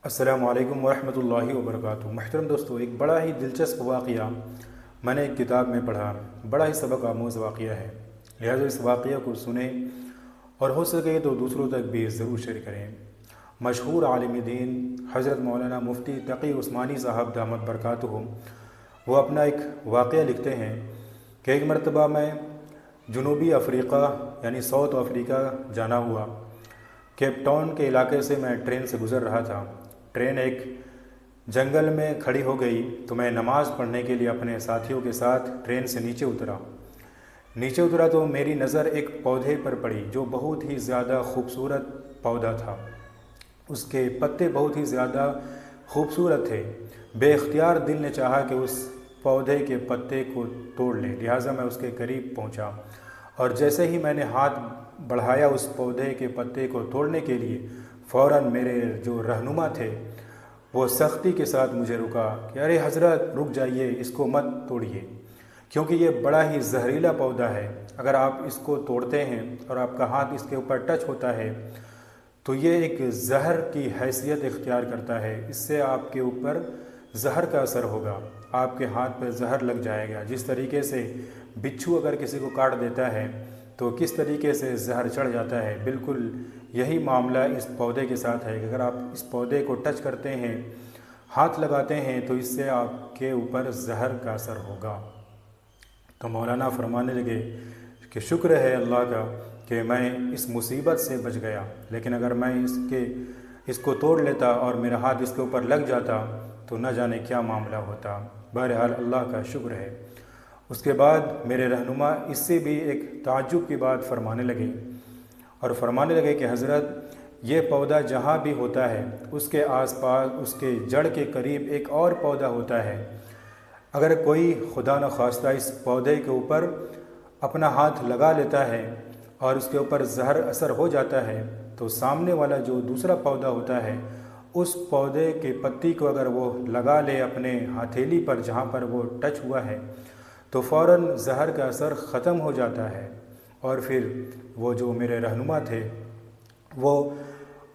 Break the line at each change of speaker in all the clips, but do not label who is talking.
السلام علیکم ورحمۃ اللہ وبرکاتہ۔ محترم دوستو، ایک بڑا ہی دلچسپ واقعہ میں نے ایک کتاب میں پڑھا۔ بڑا ہی سبق آموز واقعہ ہے، لہٰذا اس واقعہ کو سنیں اور ہو سکے تو دوسروں تک بھی ضرور شیئر کریں۔ مشہور عالم دین حضرت مولانا مفتی تقی عثمانی صاحب دامت برکاتہ وہ اپنا ایک واقعہ لکھتے ہیں کہ ایک مرتبہ میں جنوبی افریقہ یعنی ساؤتھ افریقہ جانا ہوا۔ کیپ ٹاؤن کے علاقے سے میں ٹرین سے گزر رہا تھا۔ ٹرین ایک جنگل میں کھڑی ہو گئی تو میں نماز پڑھنے کے لیے اپنے ساتھیوں کے ساتھ ٹرین سے نیچے اترا تو میری نظر ایک پودے پر پڑی جو بہت ہی زیادہ خوبصورت پودا تھا۔ اس کے پتے بہت ہی زیادہ خوبصورت تھے۔ بے اختیار دل نے چاہا کہ اس پودے کے پتے کو توڑ لے، لہٰذا میں اس کے قریب پہنچا اور جیسے ہی میں نے ہاتھ بڑھایا اس پودے کے پتے کو توڑنے کے لیے، فوراً میرے جو رہنما تھے وہ سختی کے ساتھ مجھے رکا کہ ارے حضرت رک جائیے، اس کو مت توڑیے، کیونکہ یہ بڑا ہی زہریلا پودا ہے۔ اگر آپ اس کو توڑتے ہیں اور آپ کا ہاتھ اس کے اوپر ٹچ ہوتا ہے تو یہ ایک زہر کی حیثیت اختیار کرتا ہے۔ اس سے آپ کے اوپر زہر کا اثر ہوگا، آپ کے ہاتھ پہ زہر لگ جائے گا۔ جس طریقے سے بچھو اگر کسی کو کاٹ دیتا ہے تو کس طریقے سے زہر چڑھ جاتا ہے، بالکل یہی معاملہ اس پودے کے ساتھ ہے کہ اگر آپ اس پودے کو ٹچ کرتے ہیں، ہاتھ لگاتے ہیں تو اس سے آپ کے اوپر زہر کا اثر ہوگا۔ تو مولانا فرمانے لگے کہ شکر ہے اللہ کا کہ میں اس مصیبت سے بچ گیا، لیکن اگر میں اس کو توڑ لیتا اور میرا ہاتھ اس کے اوپر لگ جاتا تو نہ جانے کیا معاملہ ہوتا۔ بہرحال اللہ کا شکر ہے۔ اس کے بعد میرے رہنما اس سے بھی ایک تعجب کی بات فرمانے لگے کہ حضرت یہ پودا جہاں بھی ہوتا ہے اس کے آس پاس اس کے جڑ کے قریب ایک اور پودا ہوتا ہے۔ اگر کوئی خدا نخواستہ اس پودے کے اوپر اپنا ہاتھ لگا لیتا ہے اور اس کے اوپر زہر اثر ہو جاتا ہے تو سامنے والا جو دوسرا پودا ہوتا ہے اس پودے کے پتی کو اگر وہ لگا لے اپنے ہتھیلی پر جہاں پر وہ ٹچ ہوا ہے تو فوراً زہر کا اثر ختم ہو جاتا ہے، اور پھر وہ جو میرے رہنما تھے وہ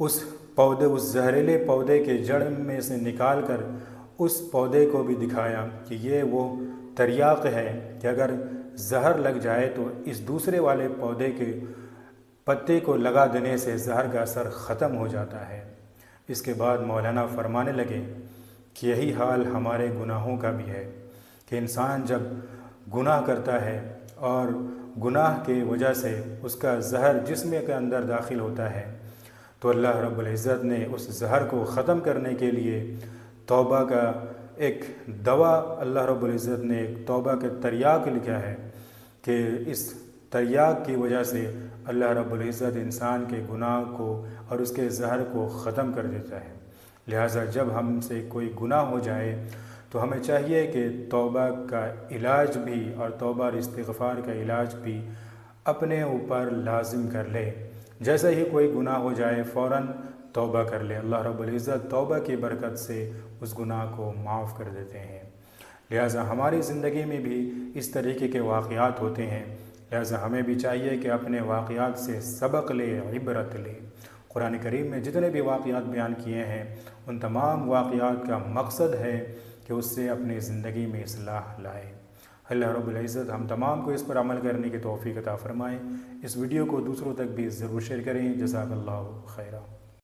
اس زہریلے پودے کے جڑ میں سے نکال کر اس پودے کو بھی دکھایا کہ یہ وہ تریاق ہے کہ اگر زہر لگ جائے تو اس دوسرے والے پودے کے پتے کو لگا دینے سے زہر کا اثر ختم ہو جاتا ہے۔ اس کے بعد مولانا فرمانے لگے کہ یہی حال ہمارے گناہوں کا بھی ہے کہ انسان جب گناہ کرتا ہے اور گناہ کی وجہ سے اس کا زہر جسم کے اندر داخل ہوتا ہے تو اللہ رب العزت نے اس زہر کو ختم کرنے کے لیے توبہ کا ایک دوا، اللہ رب العزت نے ایک توبہ کے تریاق لکھا ہے کہ اس تریاق کی وجہ سے اللہ رب العزت انسان کے گناہ کو اور اس کے زہر کو ختم کر دیتا ہے۔ لہٰذا جب ہم سے کوئی گناہ ہو جائے تو ہمیں چاہیے کہ توبہ کا علاج بھی اور توبہ اور استغفار کا علاج بھی اپنے اوپر لازم کر لے۔ جیسے ہی کوئی گناہ ہو جائے فوراً توبہ کر لے، اللہ رب العزت توبہ کی برکت سے اس گناہ کو معاف کر دیتے ہیں۔ لہٰذا ہماری زندگی میں بھی اس طریقے کے واقعات ہوتے ہیں، لہٰذا ہمیں بھی چاہیے کہ اپنے واقعات سے سبق لے، عبرت لے۔ قرآن کریم میں جتنے بھی واقعات بیان کیے ہیں ان تمام واقعات کا مقصد ہے کہ اس سے اپنی زندگی میں اصلاح لائے۔ اللہ رب العزت ہم تمام کو اس پر عمل کرنے کی توفیق عطا فرمائے۔ اس ویڈیو کو دوسروں تک بھی ضرور شیئر کریں۔ جزاک اللہ خیرہ۔